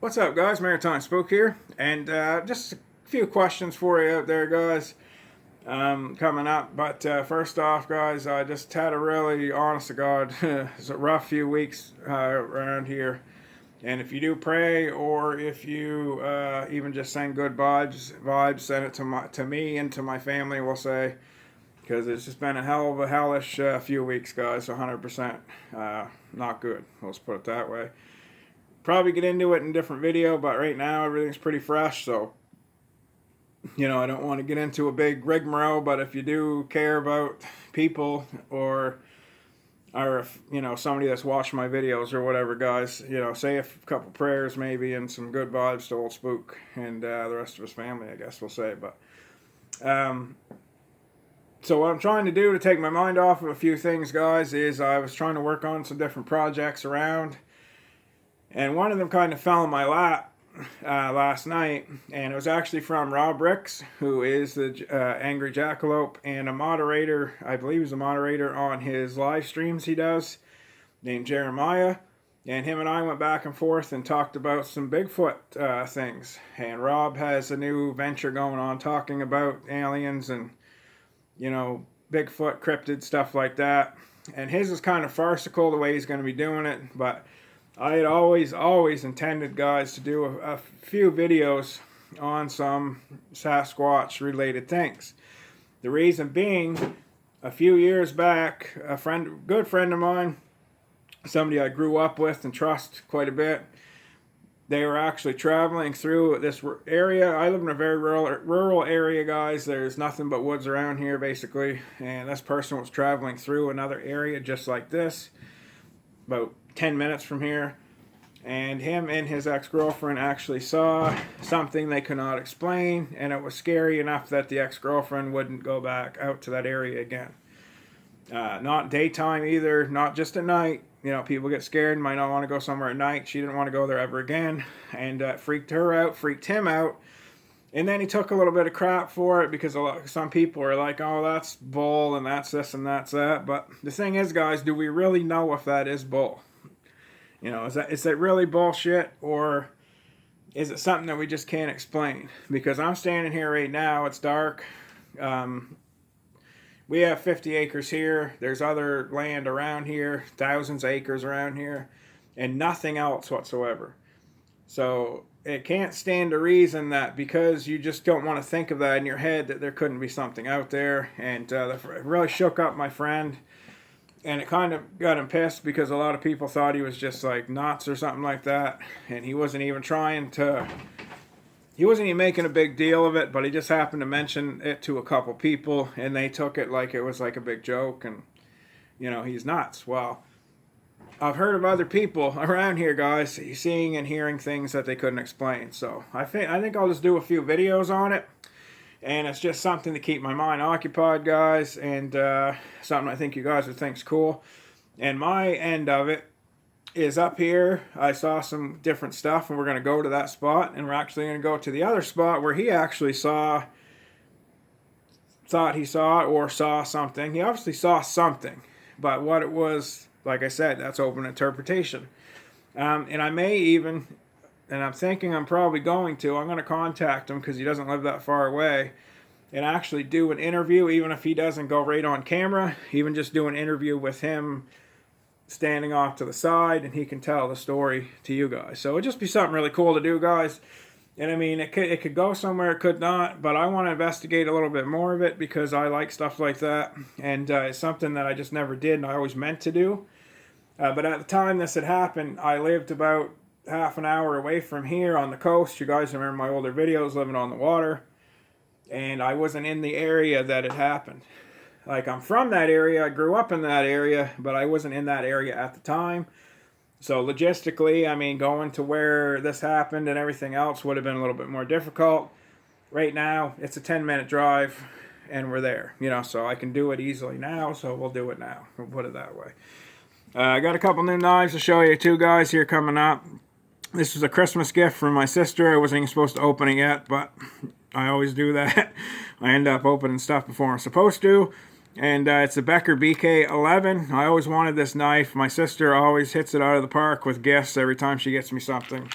What's up, guys? Maritime Spook here, and just a few questions for you out there, guys, coming up. But first off, guys, I just had a really, honest to God, it's a rough few weeks around here. And if you do pray, or if you even just send good vibes, send it to me and to my family, we'll say, because it's just been a hell of a hellish few weeks, guys. 100% not good. Let's put it that way. Probably get into it in a different video, but right now everything's pretty fresh, so I don't want to get into a big rigmarole. But if you do care about people, or if somebody that's watched my videos or whatever, guys, say a couple prayers maybe and some good vibes to old Spook and the rest of his family, I guess we'll say. But so what I'm trying to do to take my mind off of a few things, guys, is I was trying to work on some different projects around. And one of them kind of fell in my lap last night, and it was actually from Rob Ricks, who is the Angry Jackalope and a moderator. I believe he's a moderator on his live streams he does, named Jeremiah. And him and I went back and forth and talked about some Bigfoot things. And Rob has a new venture going on talking about aliens and, Bigfoot, cryptid, stuff like that. And his is kind of farcical the way he's going to be doing it, but I had always intended, guys, to do a few videos on some Sasquatch related things. The reason being, a few years back, good friend of mine, somebody I grew up with and trust quite a bit, they were actually traveling through this area. I live in a very rural area, guys. There's nothing but woods around here, basically. And this person was traveling through another area just like this, about 10 minutes from here, and him and his ex-girlfriend actually saw something they could not explain, and it was scary enough that the ex-girlfriend wouldn't go back out to that area again. Not daytime either, not just at night. People get scared and might not want to go somewhere at night. She didn't want to go there ever again, and freaked her out, freaked him out. And then he took a little bit of crap for it, because some people are like, oh, that's bull, and that's this, and that's that. But the thing is, guys, do we really know if that is bull? Is that really bullshit, or is it something that we just can't explain? Because I'm standing here right now, it's dark. We have 50 acres here. There's other land around here, thousands of acres around here, and nothing else whatsoever. So it can't stand to reason that because you just don't want to think of that in your head, that there couldn't be something out there. And it really shook up my friend. And it kind of got him pissed, because a lot of people thought he was just like nuts or something like that. And he wasn't even making a big deal of it, but he just happened to mention it to a couple people, and they took it like it was like a big joke, and, he's nuts. Well, I've heard of other people around here, guys, seeing and hearing things that they couldn't explain. So I think I'll just do a few videos on it. And it's just something to keep my mind occupied, guys, and something I think you guys would think is cool. And my end of it is up here. I saw some different stuff, and we're going to go to that spot, and we're actually going to go to the other spot where he actually thought he saw it, or saw something. He obviously saw something, but what it was, like I said, that's open interpretation. And I may even... And I'm thinking I'm probably going to contact him, because he doesn't live that far away, and actually do an interview, even if he doesn't go right on camera, even just do an interview with him standing off to the side, and he can tell the story to you guys. So it'd just be something really cool to do, guys. And I mean, it could go somewhere, it could not, but I want to investigate a little bit more of it, because I like stuff like that, and it's something that I just never did, and I always meant to do. But at the time this had happened, I lived about half an hour away from here on the coast. You guys remember my older videos, living on the water, and I wasn't in the area that it happened. Like, I'm from that area, I grew up in that area, but I wasn't in that area at the time. So logistically, I mean, going to where this happened and everything else would have been a little bit more difficult. Right now, it's a 10-minute drive, and we're there, so I can do it easily now, so we'll do it now. We'll put it that way. I got a couple new knives to show you, too, guys, here coming up. This was a Christmas gift from my sister. I wasn't even supposed to open it yet, but I always do that. I end up opening stuff before I'm supposed to. And it's a Becker BK11. I always wanted this knife. My sister always hits it out of the park with gifts every time she gets me something.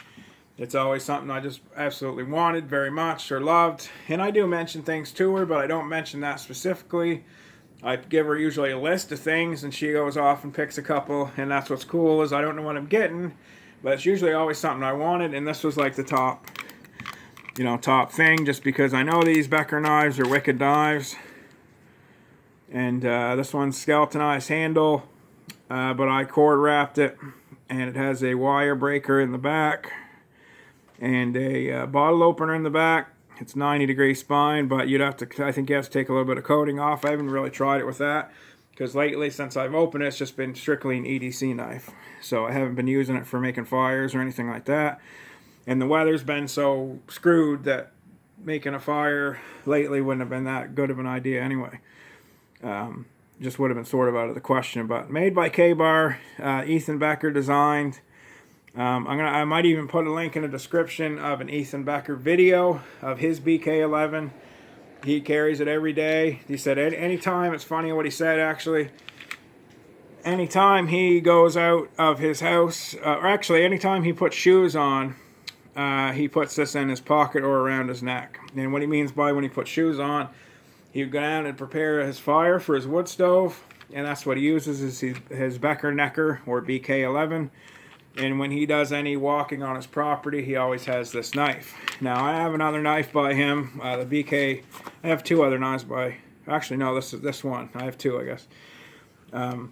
It's always something I just absolutely wanted very much or loved. And I do mention things to her, but I don't mention that specifically. I give her usually a list of things, and she goes off and picks a couple. And that's what's cool, is I don't know what I'm getting, but it's usually always something I wanted. And this was like the top, top thing, just because I know these Becker knives are wicked knives. And this one's skeletonized handle, but I cord wrapped it, and it has a wire breaker in the back and a bottle opener in the back. It's 90-degree spine, but I think you have to take a little bit of coating off. I haven't really tried it with that, because lately, since I've opened it, it's just been strictly an EDC knife. So I haven't been using it for making fires or anything like that. And the weather's been so screwed that making a fire lately wouldn't have been that good of an idea anyway. Just would have been sort of out of the question. But made by K-Bar, Ethan Becker designed. I might even put a link in the description of an Ethan Becker video of his BK11. He carries it every day. He said anytime, it's funny what he said actually, anytime he goes out of his house, or actually anytime he puts shoes on, he puts this in his pocket or around his neck. And what he means by when he puts shoes on, he would go down and prepare his fire for his wood stove, and that's what he uses, is his Becker Necker or BK11. And when he does any walking on his property, he always has this knife. Now, I have another knife by him, the BK. I have two other knives by. Actually, no, this one. I have two, I guess. I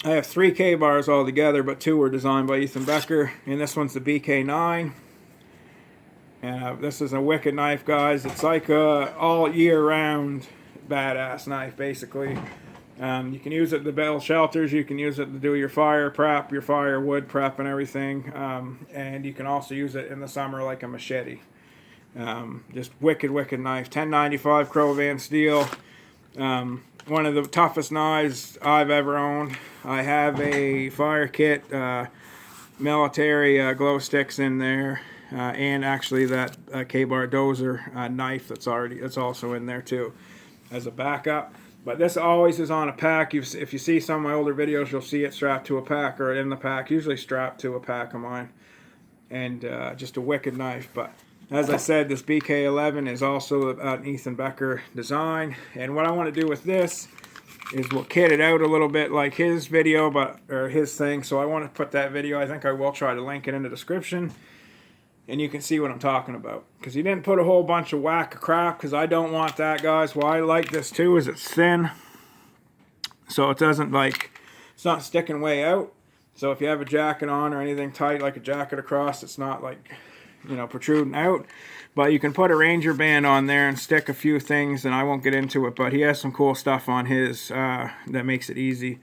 have 3 K-bars altogether, but 2 were designed by Ethan Becker, and this one's the BK9. And this is a wicked knife, guys. It's like a all year round badass knife, basically. You can use it to build shelters. You can use it to do your fire prep, your firewood prep and everything. And you can also use it in the summer like a machete. Just wicked knife. 1095 Crovan steel. One of the toughest knives I've ever owned. I have a fire kit, military glow sticks in there. And actually that K-Bar dozer knife that's also in there too as a backup. But this always is on a pack. If you see some of my older videos, you'll see it strapped to a pack or in the pack, usually strapped to a pack of mine. And just a wicked knife. But as I said, this BK11 is also an Ethan Becker design. And what I want to do with this is we'll kit it out a little bit like his video, or his thing. So I want to put that video, I think I will try to link it in the description. And you can see what I'm talking about. Because he didn't put a whole bunch of whack of crap, because I don't want that, guys. Why I like this too is it's thin. So it doesn't it's not sticking way out. So if you have a jacket on or anything tight like a jacket across, it's not protruding out. But you can put a Ranger band on there and stick a few things, and I won't get into it. But he has some cool stuff on his that makes it easy.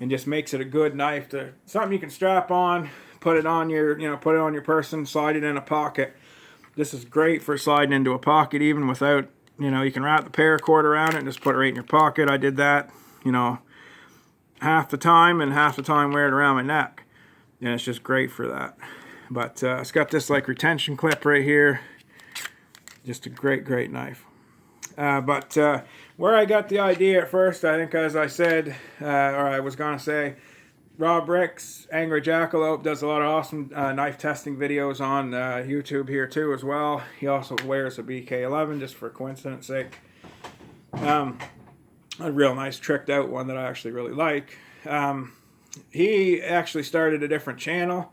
And just makes it a good knife. Something you can strap on. Put it on your person, slide it in a pocket. This is great for sliding into a pocket even without, you can wrap the paracord around it and just put it right in your pocket. I did that, half the time, and half the time wear it around my neck. And it's just great for that. But it's got this retention clip right here. Just a great knife. But where I got the idea at first, I think, as I said, or I was going to say, Rob Ricks, Angry Jackalope, does a lot of awesome knife testing videos on YouTube here too as well. He also wears a BK11 just for coincidence sake. A real nice tricked out one that I actually really like. He actually started a different channel,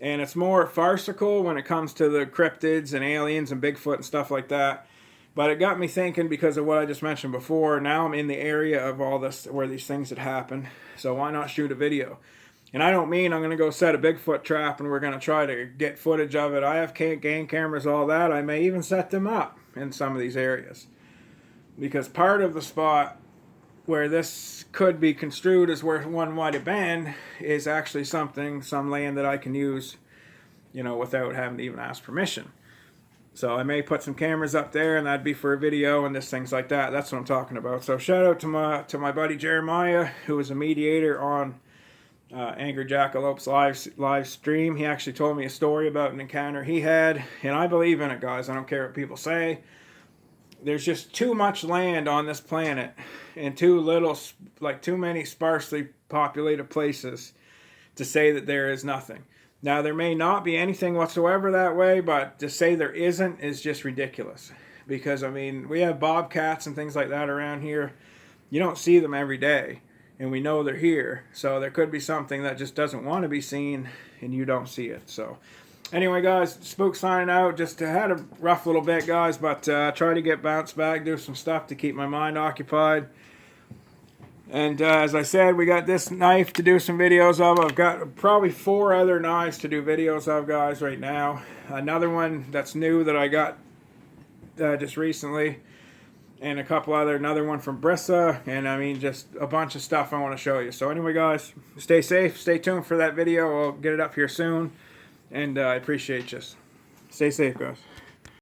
and it's more farcical when it comes to the cryptids and aliens and Bigfoot and stuff like that. But it got me thinking because of what I just mentioned before. Now I'm in the area of all this where these things had happened. So why not shoot a video? And I don't mean I'm going to go set a Bigfoot trap and we're going to try to get footage of it. I have game cameras, all that. I may even set them up in some of these areas. Because part of the spot where this could be construed as where one might have been is actually some land that I can use, without having to even ask permission. So I may put some cameras up there, and that'd be for a video and just things like that. That's what I'm talking about. So shout out to my buddy Jeremiah, who was a mediator on Angry Jackalope's live stream. He actually told me a story about an encounter he had, and I believe in it, guys. I don't care what people say. There's just too much land on this planet, and too many sparsely populated places to say that there is nothing. Now, there may not be anything whatsoever that way, but to say there isn't is just ridiculous. Because, I mean, we have bobcats and things like that around here. You don't see them every day, and we know they're here. So there could be something that just doesn't want to be seen, and you don't see it. So anyway, guys, Spook signing out. Just had a rough little bit, guys, but try to get bounced back, do some stuff to keep my mind occupied. And as I said, we got this knife to do some videos of. I've got probably 4 other knives to do videos of, guys, right now. Another one that's new that I got just recently. And a couple other, another one from Brissa. And I mean, just a bunch of stuff I want to show you. So anyway, guys, stay safe. Stay tuned for that video. I'll get it up here soon. And I appreciate you. Stay safe, guys.